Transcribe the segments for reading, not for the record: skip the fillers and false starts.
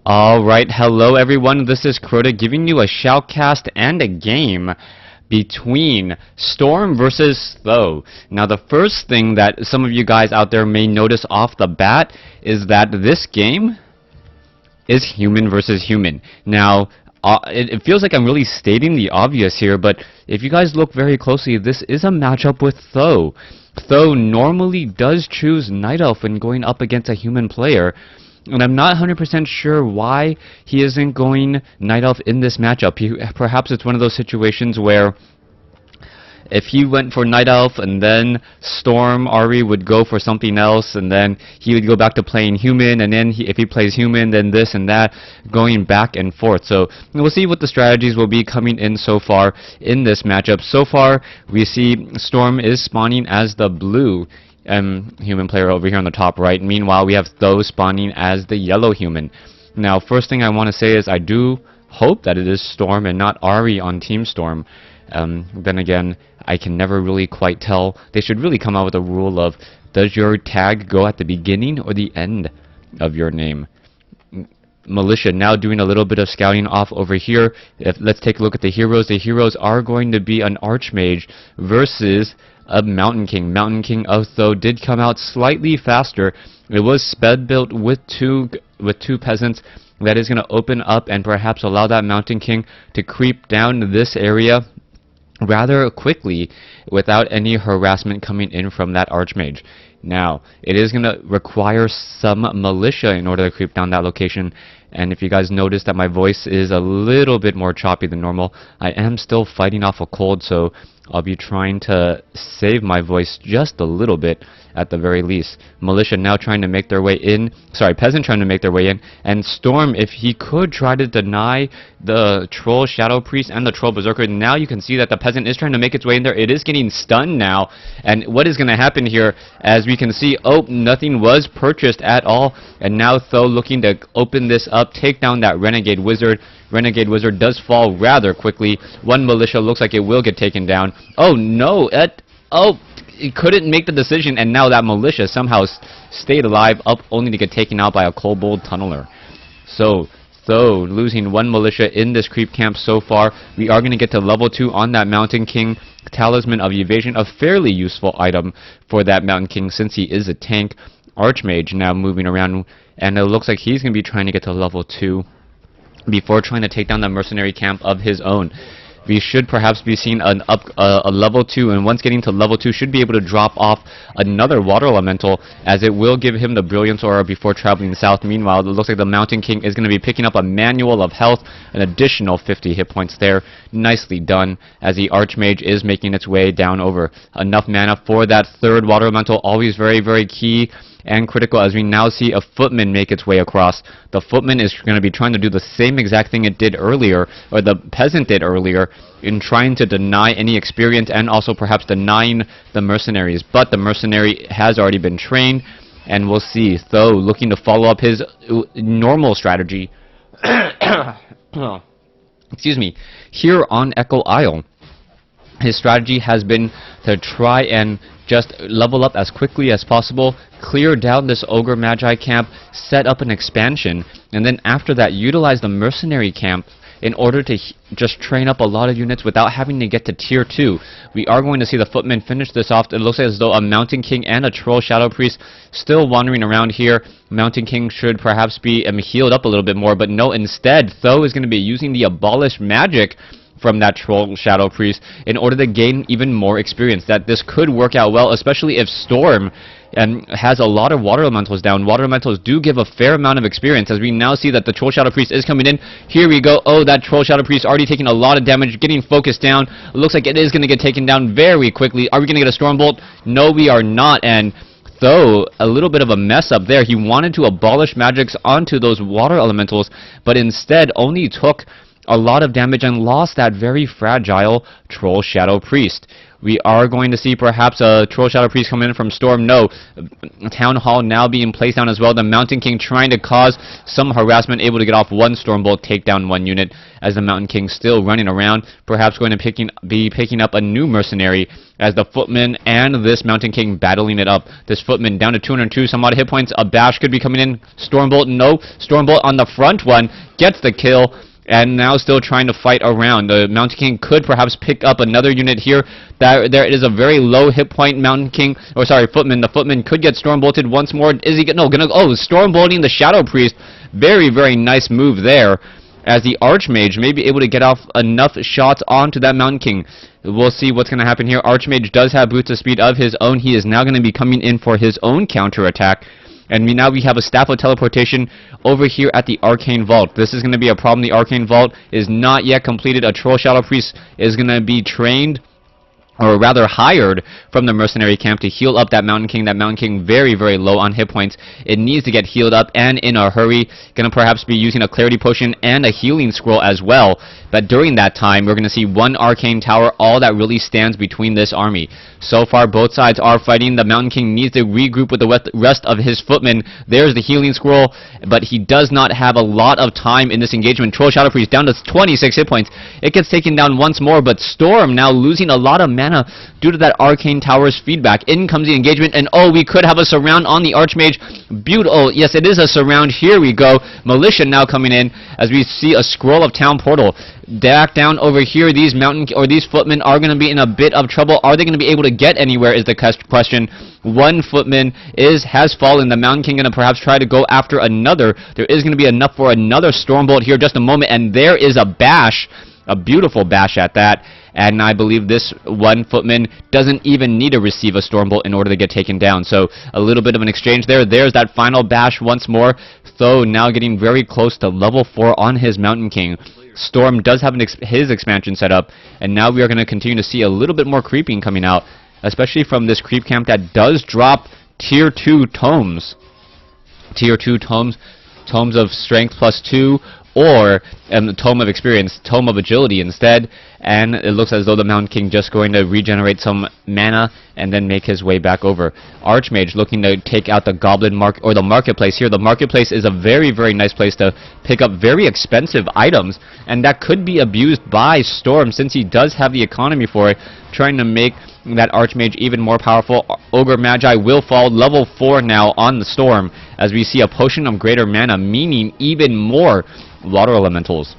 Alright, hello everyone, this is Crota giving you a shoutcast and a game between Storm versus Th000. Now the first thing that some of you guys out there may notice off the bat is that this game is human versus human. Now, it feels like I'm really stating the obvious here, but if you guys look very closely, this is a matchup with Th000. Th000 normally does choose Night Elf when going up against a human player, and I'm not 100% sure why he isn't going Night Elf in this matchup. Perhaps it's one of those situations where if he went for Night Elf and then Storm Ari would go for something else, and then he would go back to playing human, and then if he plays human, then this and that, going back and forth. So we'll see what the strategies will be coming in so far in this matchup. So far, we see Storm is spawning as the blue human player over here on the top right. Meanwhile, we have Th000 spawning as the yellow human. Now, first thing I want to say is I do hope that it is Storm and not Ari on Team Storm. Then again, I can never really quite tell. They should really come out with a rule of, does your tag go at the beginning or the end of your name? Militia now doing a little bit of scouting off over here. Let's take a look at the heroes. The heroes are going to be an Archmage versus a Mountain King. Mountain King of Th000 did come out slightly faster. It was sped built with two peasants. That is going to open up and perhaps allow that Mountain King to creep down this area rather quickly without any harassment coming in from that Archmage. Now, it is going to require some militia in order to creep down that location, and if you guys notice that my voice is a little bit more choppy than normal, I am still fighting off a cold, so I'll be trying to save my voice just a little bit at the very least. Militia now trying to make their way in. Sorry, Peasant trying to make their way in. And Storm, if he could try to deny the Troll Shadow Priest and the Troll Berserker, now you can see that the Peasant is trying to make its way in there. It is getting stunned now. And what is going to happen here, as we can see, oh, nothing was purchased at all. And now Th000 looking to open this up, take down that Renegade Wizard. Renegade Wizard does fall rather quickly. One militia looks like it will get taken down. Oh no! It couldn't make the decision, and now that militia somehow stayed alive, up only to get taken out by a Kobold Tunneler. So, Th000 losing one militia in this creep camp so far. We are going to get to level 2 on that Mountain King. Talisman of Evasion, a fairly useful item for that Mountain King since he is a tank. Archmage now moving around, and it looks like he's going to be trying to get to level 2 before trying to take down the mercenary camp of his own. We should perhaps be seeing a level 2, and once getting to level 2 should be able to drop off another water elemental, as it will give him the Brilliance Aura before traveling south. Meanwhile, it looks like the Mountain King is going to be picking up a Manual of Health, an additional 50 hit points there. Nicely done, as the Archmage is making its way down over. Enough mana for that third water elemental, always very, very key and critical, as we now see a Footman make its way across. The Footman is going to be trying to do the same exact thing it did earlier, or the Peasant did earlier, in trying to deny any experience and also perhaps denying the mercenaries. But the mercenary has already been trained, and we'll see Th000 looking to follow up his normal strategy excuse me, here on Echo Isle. His strategy has been to try and just level up as quickly as possible, clear down this Ogre Magi camp, set up an expansion, and then after that utilize the mercenary camp in order to just train up a lot of units without having to get to tier 2. We are going to see the Footmen finish this off. It looks as though a Mountain King and a Troll Shadow Priest still wandering around here. Mountain King should perhaps be healed up a little bit more, but no, instead Th000 is going to be using the Abolish Magic from that Troll Shadow Priest in order to gain even more experience. That this could work out well, especially if Storm has a lot of water elementals down. Water elementals do give a fair amount of experience, as we now see that the Troll Shadow Priest is coming in. Here we go. Oh, that Troll Shadow Priest already taking a lot of damage, getting focused down. It looks like it is going to get taken down very quickly. Are we going to get a Storm Bolt? No, we are not, and Th000, a little bit of a mess up there. He wanted to abolish magics onto those water elementals, but instead only took a lot of damage and lost that very fragile Troll Shadow Priest. We are going to see perhaps a Troll Shadow Priest come in from Storm. No. Town Hall now being placed down as well. The Mountain King trying to cause some harassment, able to get off one Stormbolt, take down one unit, as the Mountain King still running around, perhaps going to be picking up a new mercenary, as the Footman and this Mountain King battling it up. This Footman down to 202 some odd hit points. A bash could be coming in. Stormbolt, no. Stormbolt on the front one gets the kill, and now still trying to fight around. The Mountain King could perhaps pick up another unit here. There is a very low hit point Mountain King, or sorry, Footman. The Footman could get Stormbolted once more. Is he gonna Stormbolting the Shadow Priest. Very, very nice move there, as the Archmage may be able to get off enough shots onto that Mountain King. We'll see what's going to happen here. Archmage does have boots of speed of his own. He is now going to be coming in for his own counterattack. And now we have a Staff of Teleportation over here at the Arcane Vault. This is going to be a problem. The Arcane Vault is not yet completed. A Troll Shadow Priest is going to be trained, or rather hired, from the mercenary camp to heal up that Mountain King. That Mountain King very, very low on hit points. It needs to get healed up, and in a hurry. Gonna perhaps be using a Clarity Potion and a Healing Scroll as well. But during that time, we're gonna see one Arcane Tower, all that really stands between this army. So far, both sides are fighting. The Mountain King needs to regroup with the rest of his footmen. There's the Healing Scroll, but he does not have a lot of time in this engagement. Troll Shadow Priest down to 26 hit points. It gets taken down once more, but Storm now losing a lot of mana due to that Arcane Tower's feedback. In comes the engagement, and oh, we could have a surround on the Archmage. Beautiful. Yes, it is a surround. Here we go. Militia now coming in as we see a Scroll of Town Portal. Back down over here, these footmen are going to be in a bit of trouble. Are they going to be able to get anywhere is the question. One footman has fallen. The Mountain King going to perhaps try to go after another. There is going to be enough for another Stormbolt here just a moment, and there is a bash. A beautiful bash at that. And I believe this one footman doesn't even need to receive a Stormbolt in order to get taken down. So a little bit of an exchange there. There's that final bash once more. Though now getting very close to level 4 on his Mountain King. Storm does have his expansion set up. And now we are going to continue to see a little bit more creeping coming out. Especially from this creep camp that does drop Tier 2 tomes. Tier 2 tomes. Tomes of Strength +2. Or Tome of Experience, Tome of Agility instead, and it looks as though the Mountain King just going to regenerate some mana and then make his way back over. Archmage looking to take out the Goblin the Marketplace here. The Marketplace is a very, very nice place to pick up very expensive items, and that could be abused by Storm since he does have the economy for it, trying to make that Archmage even more powerful. Ogre Magi will fall level 4 now on the Storm, as we see a Potion of Greater Mana, meaning even more Water Elementals.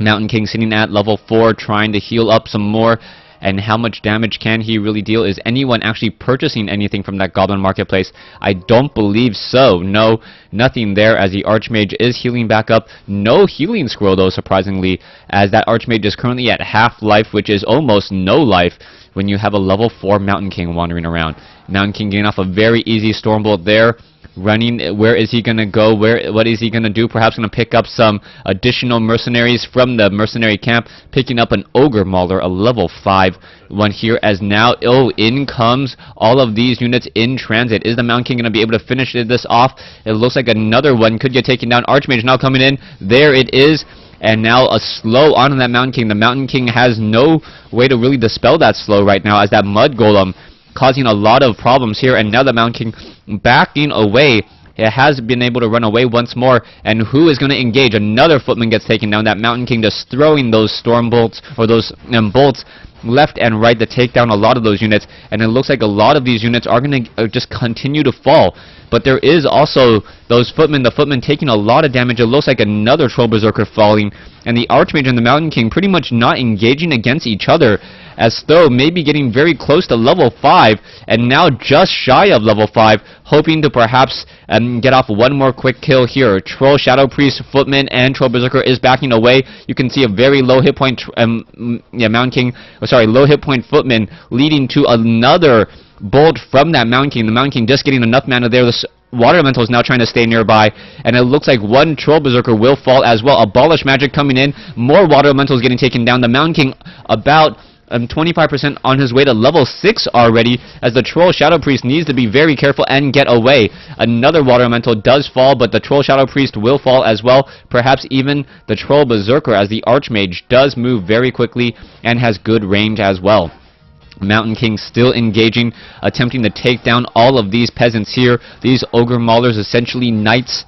Mountain King sitting at level 4, trying to heal up some more. And how much damage can he really deal? Is anyone actually purchasing anything from that Goblin Marketplace? I don't believe so. No, nothing there, as the Archmage is healing back up. No Healing Scroll, though, surprisingly, as that Archmage is currently at half life, which is almost no life when you have a level 4 Mountain King wandering around. Mountain King getting off a very easy Stormbolt there. Running, where is he going to go? What is he going to do? Perhaps going to pick up some additional mercenaries from the mercenary camp, picking up an Ogre Mauler, a level 5 one here, as now, in comes all of these units in transit. Is the Mountain King going to be able to finish this off? It looks like another one could get taken down. Archmage now coming in. There it is. And now a slow onto that Mountain King. The Mountain King has no way to really dispel that slow right now, as that Mud Golem causing a lot of problems here, and now the Mountain King backing away. It has been able to run away once more, and who is going to engage? Another footman gets taken down. That Mountain King just throwing those storm bolts, or those bolts left and right to take down a lot of those units, and it looks like a lot of these units are going to just continue to fall. But there is also those footmen, the footmen taking a lot of damage. It looks like another Troll Berserker falling, and the Archmage and the Mountain King pretty much not engaging against each other, as though maybe getting very close to level 5, and now just shy of level 5, hoping to perhaps get off one more quick kill here. Troll Shadow Priest, Footman, and Troll Berserker is backing away. You can see a very low hit point, Mountain King, low hit point Footman, leading to another bolt from that Mountain King. The Mountain King just getting enough mana there. The Water Elemental is now trying to stay nearby, and it looks like one Troll Berserker will fall as well. Abolish Magic coming in. More Water Elementals getting taken down. The Mountain King about 25% on his way to level 6 already, as the Troll Shadow Priest needs to be very careful and get away. Another Water Elemental does fall, but the Troll Shadow Priest will fall as well. Perhaps even the Troll Berserker, as the Archmage does move very quickly and has good range as well. Mountain King still engaging, attempting to take down all of these peasants here. These Ogre Maulers, essentially knights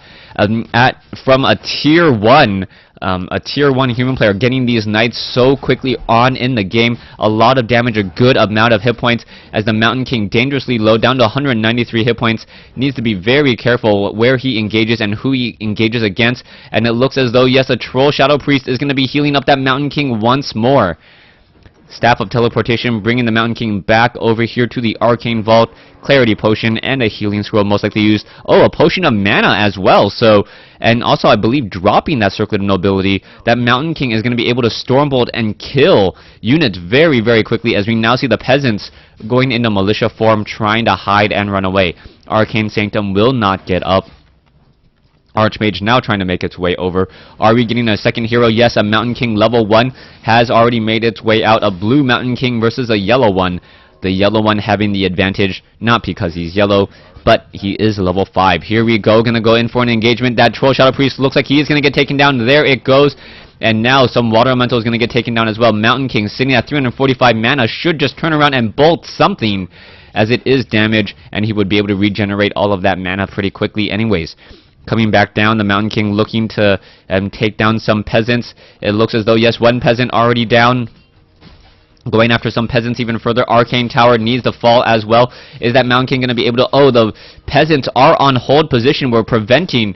from a tier 1. A tier 1 human player getting these knights so quickly on in the game. A lot of damage, a good amount of hit points as the Mountain King dangerously low, down to 193 hit points. Needs to be very careful where he engages and who he engages against. And it looks as though, yes, a Troll Shadow Priest is going to be healing up that Mountain King once more. Staff of Teleportation bringing the Mountain King back over here to the Arcane Vault. Clarity Potion and a Healing Scroll most likely used. Oh, a Potion of Mana as well. So, and also I believe dropping that Circlet of Nobility, that Mountain King is going to be able to Stormbolt and kill units very, very quickly, as we now see the peasants going into militia form trying to hide and run away. Arcane Sanctum will not get up. Archmage now trying to make its way over. Are we getting a second hero? Yes, a Mountain King level 1 has already made its way out. A blue Mountain King versus a yellow one. The yellow one having the advantage, not because he's yellow, but he is level 5. Here we go, gonna go in for an engagement. That Troll Shadow Priest looks like he is gonna get taken down. There it goes. And now some Water Elemental is gonna get taken down as well. Mountain King sitting at 345 mana should just turn around and bolt something, as it is damage, and he would be able to regenerate all of that mana pretty quickly anyways. Coming back down, the Mountain King looking to take down some peasants. It looks as though, yes, one peasant already down. Going after some peasants even further. Arcane Tower needs to fall as well. Is that Mountain King going to be able to... Oh, the peasants are on hold position. We're preventing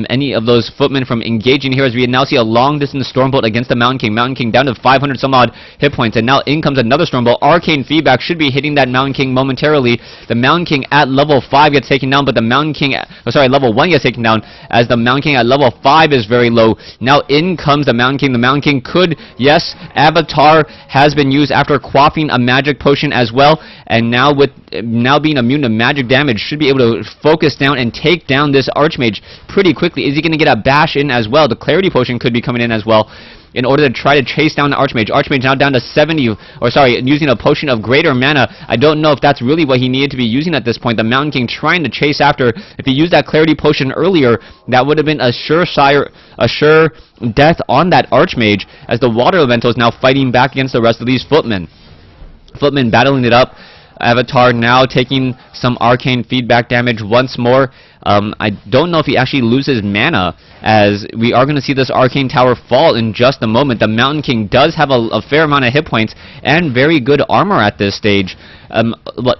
any of those footmen from engaging here, as we now see a long-distance Stormbolt against the Mountain King. Mountain King down to 500 some odd hit points, and now in comes another Stormbolt. Arcane Feedback should be hitting that Mountain King momentarily. The Mountain King at level 5 gets taken down, but the Mountain King... level 1 gets taken down, as the Mountain King at level 5 is very low. Now in comes the Mountain King. The Mountain King could... Yes, Avatar has been used after quaffing a magic potion as well, and now with being immune to magic damage, should be able to focus down and take down this Archmage pretty quickly. Is he going to get a bash in as well? The Clarity Potion could be coming in as well, in order to try to chase down the Archmage. Archmage now down to 70, using a Potion of Greater Mana. I don't know if that's really what he needed to be using at this point. The Mountain King trying to chase after. If he used that Clarity Potion earlier, that would have been a sure death on that Archmage, as the Water Elemental is now fighting back against the rest of these footmen. Footmen battling it up. Avatar now taking some Arcane Feedback damage once more. I don't know if he actually loses mana, as we are going to see this Arcane Tower fall in just a moment. The Mountain King does have a fair amount of hit points and very good armor at this stage.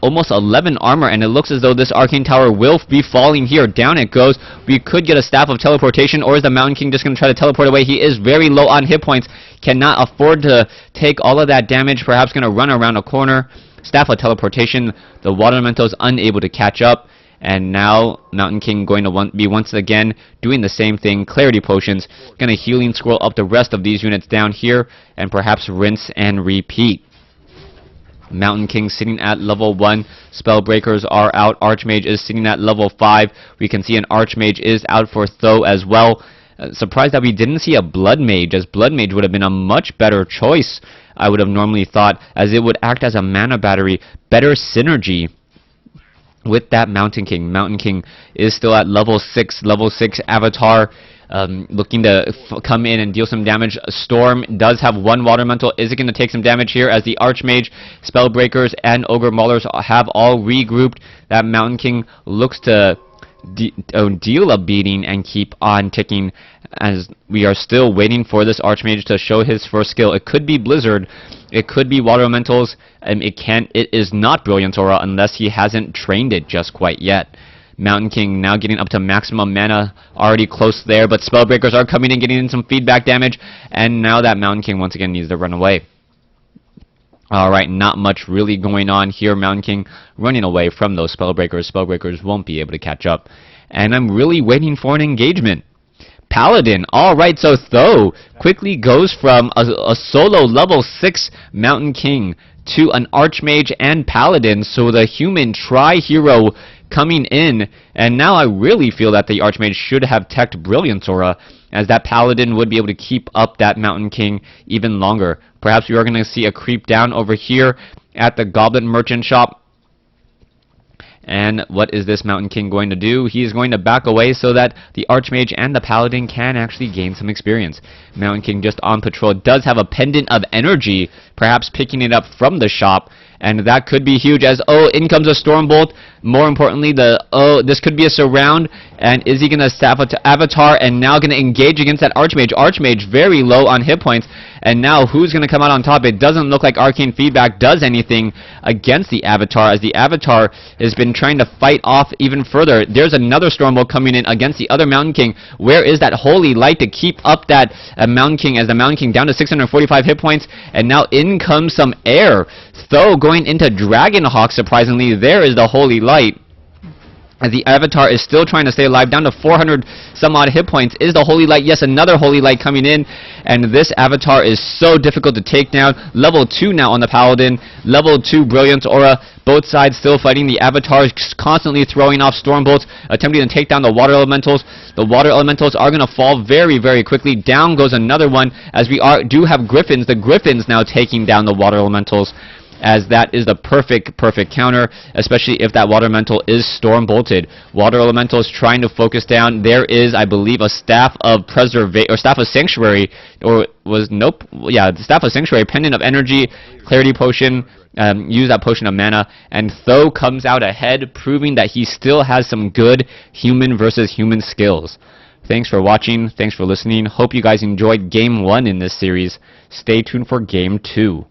Almost 11 armor, and it looks as though this Arcane Tower will be falling here. Down it goes. We could get a Staff of Teleportation, or is the Mountain King just going to try to teleport away? He is very low on hit points, cannot afford to take all of that damage, perhaps going to run around a corner. Staff of Teleportation, the Water Elemental is unable to catch up, and now Mountain King going to be once again doing the same thing. Clarity Potions, going to Healing Scroll up the rest of these units down here, and perhaps rinse and repeat. Mountain King sitting at level 1. Spellbreakers are out. Archmage is sitting at level 5. We can see an Archmage is out for Th000 as well. Surprised that we didn't see a Blood Mage, as Blood Mage would have been a much better choice, I would have normally thought, as it would act as a mana battery. Better synergy with that Mountain King. Mountain King is still at level 6. Level 6 Avatar looking to come in and deal some damage. Storm does have one Water Elemental. Is it going to take some damage here, as the Archmage, Spellbreakers, and Ogre Maulers have all regrouped? That Mountain King looks to deal a beating and keep on ticking, as we are still waiting for this Archmage to show his first skill. It could be Blizzard, it could be Water Elementals, and it is not Brilliant Aura unless he hasn't trained it just quite yet. Mountain King now getting up to maximum mana, already close there, but Spellbreakers are coming in, getting in some feedback damage, and now that Mountain King once again needs to run away. Alright, not much really going on here. Mountain King running away from those Spellbreakers. Spellbreakers won't be able to catch up. And I'm really waiting for an engagement. Paladin. Alright, so Th000 quickly goes from a solo level 6 Mountain King to an Archmage and Paladin. So the human tri-hero coming in, and now I really feel that the Archmage should have teched Brilliance Aura, as that Paladin would be able to keep up that Mountain King even longer. Perhaps we are going to see a creep down over here at the Goblin Merchant Shop. And what is this Mountain King going to do? He is going to back away so that the Archmage and the Paladin can actually gain some experience. Mountain King just on patrol does have a Pendant of Energy, perhaps picking it up from the shop. And that could be huge as, oh, in comes a Stormbolt. More importantly, this could be a surround. And is he going to staff it to Avatar and now going to engage against that Archmage? Archmage very low on hit points. And now who's going to come out on top? It doesn't look like Arcane Feedback does anything against the Avatar, as the Avatar has been trying to fight off even further. There's another Stormbolt coming in against the other Mountain King. Where is that Holy Light to keep up that Mountain King, as the Mountain King down to 645 hit points, and now in comes some air. Tho going into Dragonhawk, surprisingly. There is the Holy Light. As the Avatar is still trying to stay alive, down to 400 some odd hit points. Is the Holy Light? Yes, another Holy Light coming in. And this Avatar is so difficult to take down. Level 2 now on the Paladin. Level 2 Brilliance Aura. Both sides still fighting. The Avatar is constantly throwing off Stormbolts, attempting to take down the Water Elementals. The Water Elementals are going to fall very, very quickly. Down goes another one, as we do have Griffins. The Griffins now taking down the Water Elementals, as that is the perfect counter, especially if that Water Elemental is Storm Bolted. Water Elemental is trying to focus down. There is, I believe, a Staff of Preservation, or Staff of Sanctuary, or was, nope, yeah, the Staff of Sanctuary, Pendant of Energy, Clarity Potion, use that Potion of Mana, and Tho comes out ahead, proving that he still has some good human versus human skills. Thanks for watching, thanks for listening. Hope you guys enjoyed Game 1 in this series. Stay tuned for Game 2.